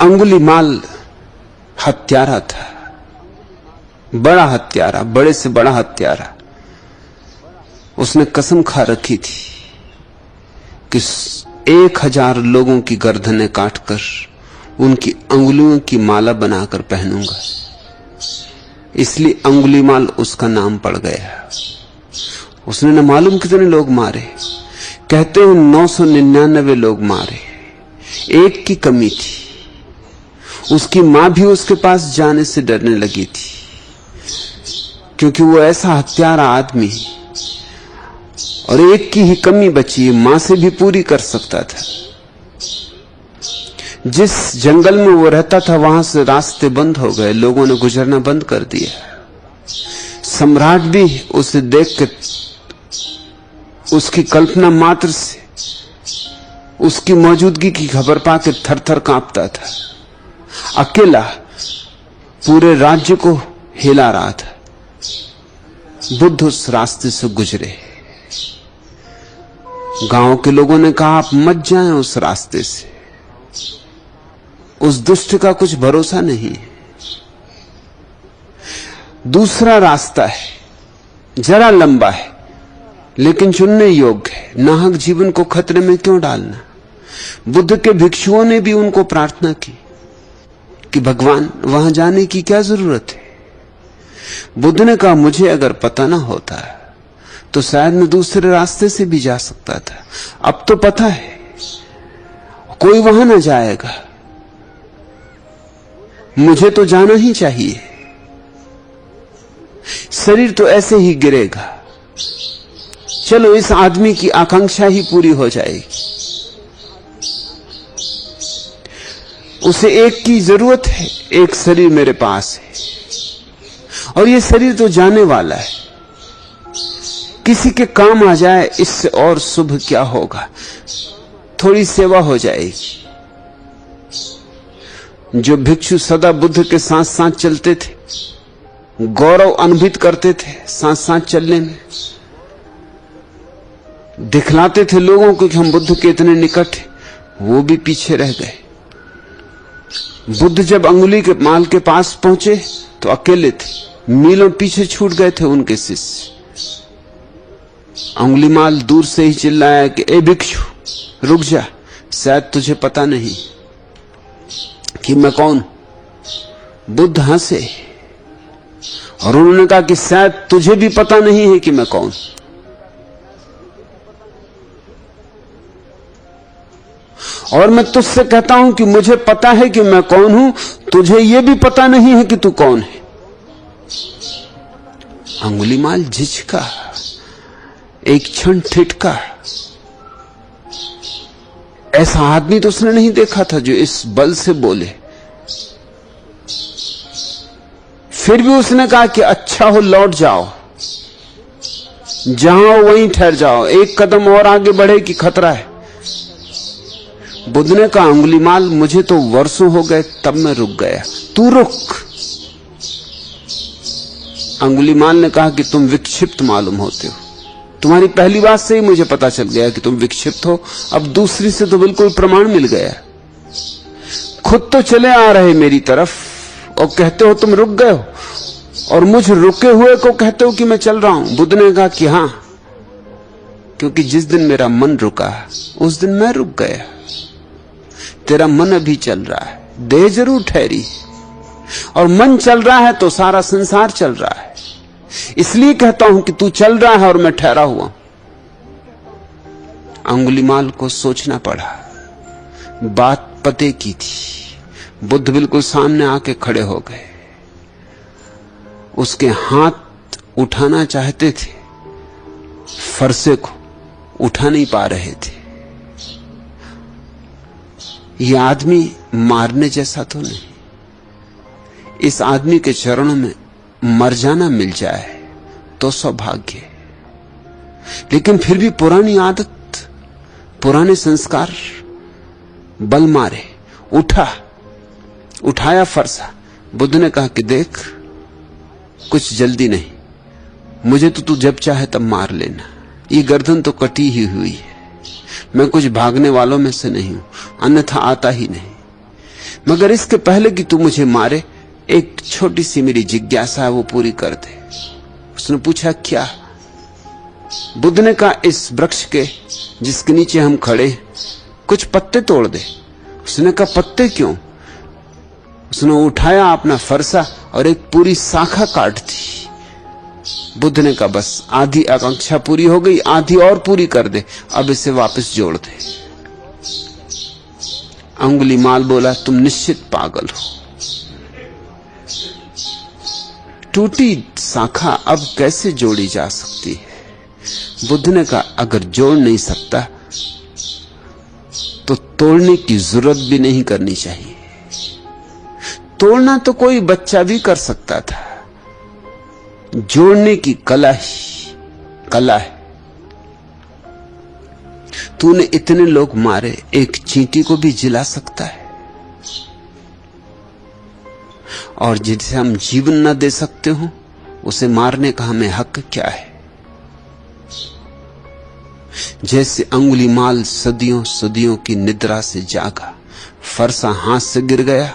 अंगुलीमाल हत्यारा था, बड़ा हत्यारा, बड़े से बड़ा हत्यारा। उसने कसम खा रखी थी कि 1000 लोगों की गर्दनें काटकर उनकी अंगुलियों की माला बनाकर पहनूंगा। इसलिए अंगुलीमाल उसका नाम पड़ गया। उसने न मालूम कितने लोग मारे, कहते हैं 999 लोग मारे, एक की कमी थी। उसकी मां भी उसके पास जाने से डरने लगी थी, क्योंकि वो ऐसा हत्यारा आदमी, और एक की ही कमी बची, मां से भी पूरी कर सकता था। जिस जंगल में वो रहता था वहां से रास्ते बंद हो गए, लोगों ने गुजरना बंद कर दिया। सम्राट भी उसे देख के, उसकी कल्पना मात्र से उसकी मौजूदगी की खबर पाके थर थर कांपता था। अकेला पूरे राज्य को हिला रहा था। बुद्ध उस रास्ते से गुजरे। गांव के लोगों ने कहा, आप मत जाएं उस रास्ते से, उस दुष्ट का कुछ भरोसा नहीं। दूसरा रास्ता है, जरा लंबा है लेकिन चुनने योग्य है। नाहक जीवन को खतरे में क्यों डालना। बुद्ध के भिक्षुओं ने भी उनको प्रार्थना की कि भगवान, वहां जाने की क्या जरूरत है। बुद्ध ने कहा, मुझे अगर पता ना होता तो शायद मैं दूसरे रास्ते से भी जा सकता था। अब तो पता है कोई वहां ना जाएगा, मुझे तो जाना ही चाहिए। शरीर तो ऐसे ही गिरेगा, चलो इस आदमी की आकांक्षा ही पूरी हो जाएगी। उसे एक की जरूरत है, एक शरीर मेरे पास है, और ये शरीर तो जाने वाला है, किसी के काम आ जाए इससे और शुभ क्या होगा। थोड़ी सेवा हो जाएगी। जो भिक्षु सदा बुद्ध के साथ साथ चलते थे, गौरव अनुभूत करते थे साथ साथ चलने में, दिखलाते थे लोगों को कि हम बुद्ध के इतने निकट हैं, वो भी पीछे रह गए। बुद्ध जब अंगुली के माल के पास पहुंचे तो अकेले थे, मीलों पीछे छूट गए थे उनके शिष्य। अंगुलीमाल दूर से ही चिल्लाया कि ए भिक्षु रुक जा, शायद तुझे पता नहीं कि मैं कौन। बुद्ध हंसे और उन्होंने कहा कि शायद तुझे भी पता नहीं है कि मैं कौन। और मैं तुझसे कहता हूं कि मुझे पता है कि मैं कौन हूं, तुझे यह भी पता नहीं है कि तू कौन है। अंगुलीमाल झिझका, एक क्षण ठिठका। ऐसा आदमी तो उसने नहीं देखा था जो इस बल से बोले। फिर भी उसने कहा कि अच्छा हो, लौट जाओ, जहां हो वहीं ठहर जाओ, एक कदम और आगे बढ़े कि खतरा है। बुद्ध ने कहा, अंगुलीमाल मुझे तो वर्षों हो गए तब मैं रुक गया, तू रुक। अंगुलीमाल ने कहा कि तुम विक्षिप्त मालूम होते हो, तुम्हारी पहली बात से ही मुझे पता चल गया कि तुम विक्षिप्त हो, अब दूसरी से तो बिल्कुल प्रमाण मिल गया। खुद तो चले आ रहे मेरी तरफ और कहते हो तुम रुक गए हो, और मुझ रुके हुए को कहते हो कि मैं चल रहा हूं। बुद्ध ने कहा कि हां, क्योंकि जिस दिन मेरा मन रुका उस दिन मैं रुक गया। तेरा मन अभी चल रहा है, देह जरूर ठहरी, और मन चल रहा है तो सारा संसार चल रहा है। इसलिए कहता हूं कि तू चल रहा है और मैं ठहरा हुआ। अंगुलीमाल को सोचना पड़ा, बात पते की थी। बुद्ध बिल्कुल सामने आके खड़े हो गए, उसके हाथ उठाना चाहते थे, फरसे को उठा नहीं पा रहे थे। यह आदमी मारने जैसा तो नहीं, इस आदमी के चरणों में मर जाना मिल जाए तो सौभाग्य। लेकिन फिर भी पुरानी आदत, पुराने संस्कार बल मारे। उठाया फरसा। बुद्ध ने कहा कि देख, कुछ जल्दी नहीं, मुझे तो तू जब चाहे तब मार लेना, ये गर्दन तो कटी ही हुई है, मैं कुछ भागने वालों में से नहीं हूं, अन्यथा आता ही नहीं। मगर इसके पहले कि तू मुझे मारे, एक छोटी सी मेरी जिज्ञासा है, वो पूरी कर दे। उसने पूछा, क्या? बुद्ध ने कहा, इस वृक्ष के जिसके नीचे हम खड़े कुछ पत्ते तोड़ दे। उसने कहा, पत्ते क्यों? उसने उठाया अपना फरसा और एक पूरी शाखा काट दी। बुद्ध ने कहा, बस आधी आकांक्षा पूरी हो गई, आधी और पूरी कर दे, अब इसे वापस जोड़ दे। अंगुलीमाल बोला, तुम निश्चित पागल हो। टूटी शाखा अब कैसे जोड़ी जा सकती है? बुद्ध ने कहा, अगर जोड़ नहीं सकता तो तोड़ने की जरूरत भी नहीं करनी चाहिए। तोड़ना तो कोई बच्चा भी कर सकता था, जोड़ने की कला है। तूने इतने लोग मारे, एक चींटी को भी जिला सकता है। और जिसे हम जीवन न दे सकते हो, उसे मारने का हमें हक क्या है? जैसे अंगुलीमाल सदियों सदियों की निद्रा से जागा, फरसा हाथ से गिर गया,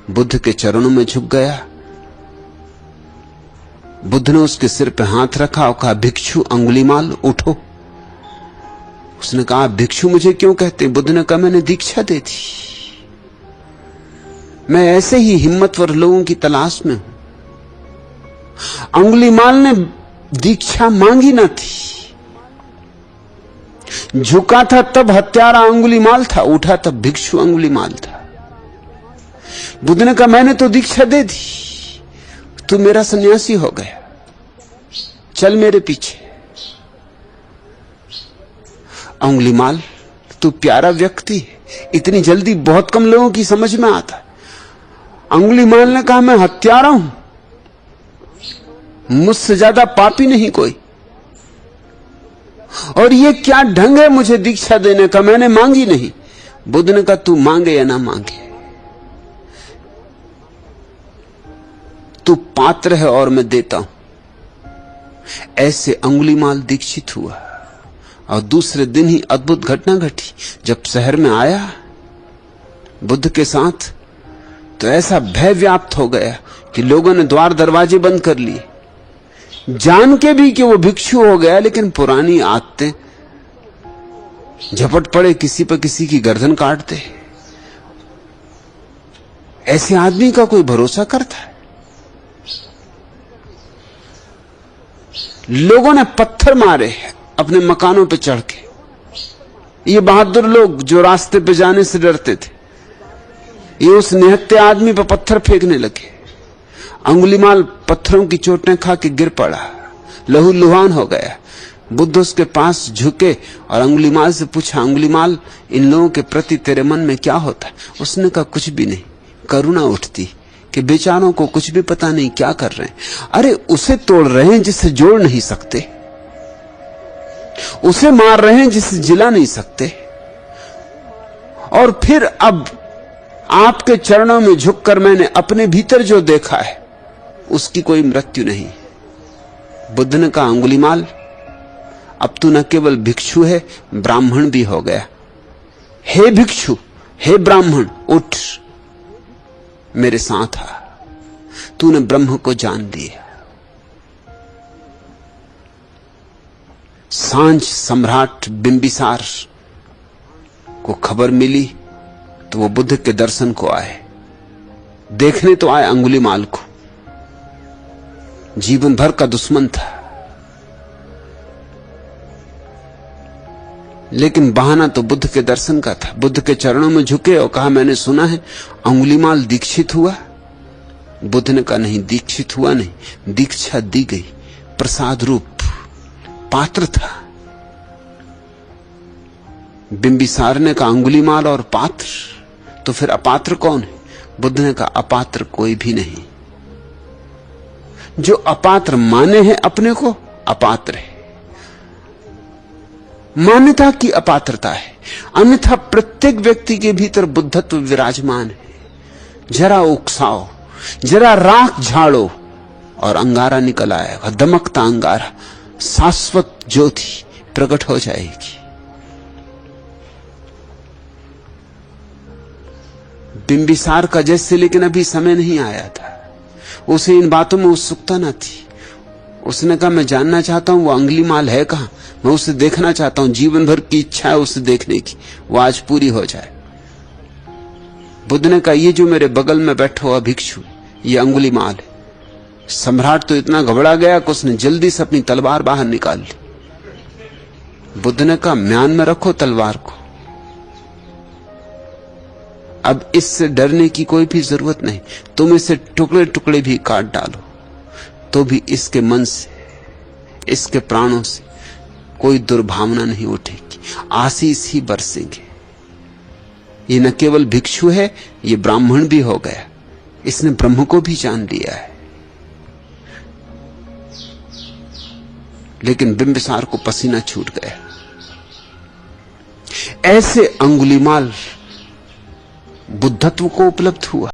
बुद्ध के चरणों में झुक गया। बुद्ध ने उसके सिर पे हाथ रखा और कहा, भिक्षु अंगुलीमाल उठो। उसने कहा, भिक्षु मुझे क्यों कहते? बुद्ध ने कहा, मैंने दीक्षा दे दी। मैं ऐसे ही हिम्मतवर लोगों की तलाश में हूं। अंगुलीमाल ने दीक्षा मांगी ना थी। झुका था तब हत्यारा अंगुलीमाल था, उठा तब भिक्षु अंगुलीमाल था। बुद्ध ने कहा, मैंने तो दीक्षा दे दी, तू मेरा सन्यासी हो गया, चल मेरे पीछे। अंगुलीमाल, तू प्यारा व्यक्ति है, इतनी जल्दी बहुत कम लोगों की समझ में आता है। अंगुलीमाल ने कहा, मैं हत्यारा हूं, मुझसे ज्यादा पापी नहीं कोई, और ये क्या ढंग है मुझे दीक्षा देने का? मैंने मांगी नहीं। बुद्ध ने कहा, तू मांगे या ना मांगे, तू पात्र है और मैं देता हूं। ऐसे अंगुलीमाल दीक्षित हुआ। और दूसरे दिन ही अद्भुत घटना घटी। जब शहर में आया बुद्ध के साथ, तो ऐसा भय व्याप्त हो गया कि लोगों ने द्वार दरवाजे बंद कर लिए, जान के भी कि वो भिक्षु हो गया, लेकिन पुरानी आदतें, झपट पड़े किसी पर किसी की गर्दन काटते। ऐसे आदमी का कोई भरोसा करता है? लोगों ने पत्थर मारे अपने मकानों पर चढ़ के। ये बहादुर लोग जो रास्ते पे जाने से डरते थे, ये उस निहत्थे आदमी पर पत्थर फेंकने लगे। अंगुलीमाल पत्थरों की चोटें खा के गिर पड़ा, लहूलुहान हो गया। बुद्ध उसके पास झुके और अंगुलीमाल से पूछा, अंगुलीमाल, इन लोगों के प्रति तेरे मन में क्या होता है? उसने कहा, कुछ भी नहीं। करुणा उठती कि बेचारों को कुछ भी पता नहीं क्या कर रहे हैं। अरे उसे तोड़ रहे हैं जिसे जोड़ नहीं सकते, उसे मार रहे हैं जिसे जिला नहीं सकते, और फिर अब आपके चरणों में झुककर मैंने अपने भीतर जो देखा है उसकी कोई मृत्यु नहीं। बुद्ध ने कहा, अंगुलीमाल, अब तू न केवल भिक्षु है, ब्राह्मण भी हो गया। हे भिक्षु, हे ब्राह्मण, उठ, मेरे साथ आ। तूने ब्रह्म को जान लिया। सांझ सम्राट बिंबिसार को खबर मिली तो वो बुद्ध के दर्शन को आए, देखने तो आए अंगुलीमाल को। जीवन भर का दुश्मन था, लेकिन बहाना तो बुद्ध के दर्शन का था। बुद्ध के चरणों में झुके और कहा, मैंने सुना है अंगुलीमाल दीक्षित हुआ। बुद्ध ने कहा, नहीं, दीक्षित हुआ नहीं, दीक्षा दी गई, प्रसाद रूप, पात्र था। बिंबिसार ने कहा, अंगुलीमाल और पात्र, तो फिर अपात्र कौन है? बुद्ध ने कहा, अपात्र कोई भी नहीं। जो अपात्र माने हैं अपने को, अपात्र है। मान्यता की अपात्रता है, अन्यथा प्रत्येक व्यक्ति के भीतर बुद्धत्व विराजमान है। जरा उकसाओ, जरा राख झाड़ो और अंगारा निकल आएगा, दमकता अंगारा, शाश्वत ज्योति प्रकट हो जाएगी। बिंबिसार का जैसे, लेकिन अभी समय नहीं आया था। उसे इन बातों में उत्सुकता न थी। उसने कहा मैं जानना चाहता हूं वो अंगुलीमाल है कहां, मैं उसे देखना चाहता हूं। जीवन भर की इच्छा है उसे देखने की, वो आज पूरी हो जाए। बुद्ध ने कहा ये जो मेरे बगल में बैठा हुआ भिक्षु, ये अंगुलीमाल है। सम्राट तो इतना घबरा गया कि उसने जल्दी से अपनी तलवार बाहर निकाल ली। बुद्ध ने कहा म्यान में रखो तलवार को, अब इससे डरने की कोई भी जरूरत नहीं। तुम इसे टुकड़े टुकड़े भी काट डालो तो भी इसके मन से, इसके प्राणों से कोई दुर्भावना नहीं उठेगी, आशीष ही बरसेंगे। ये न केवल भिक्षु है, ये ब्राह्मण भी हो गया, इसने ब्रह्म को भी जान लिया है। लेकिन बिंबिसार को पसीना छूट गया। ऐसे अंगुलीमाल बुद्धत्व को उपलब्ध हुआ।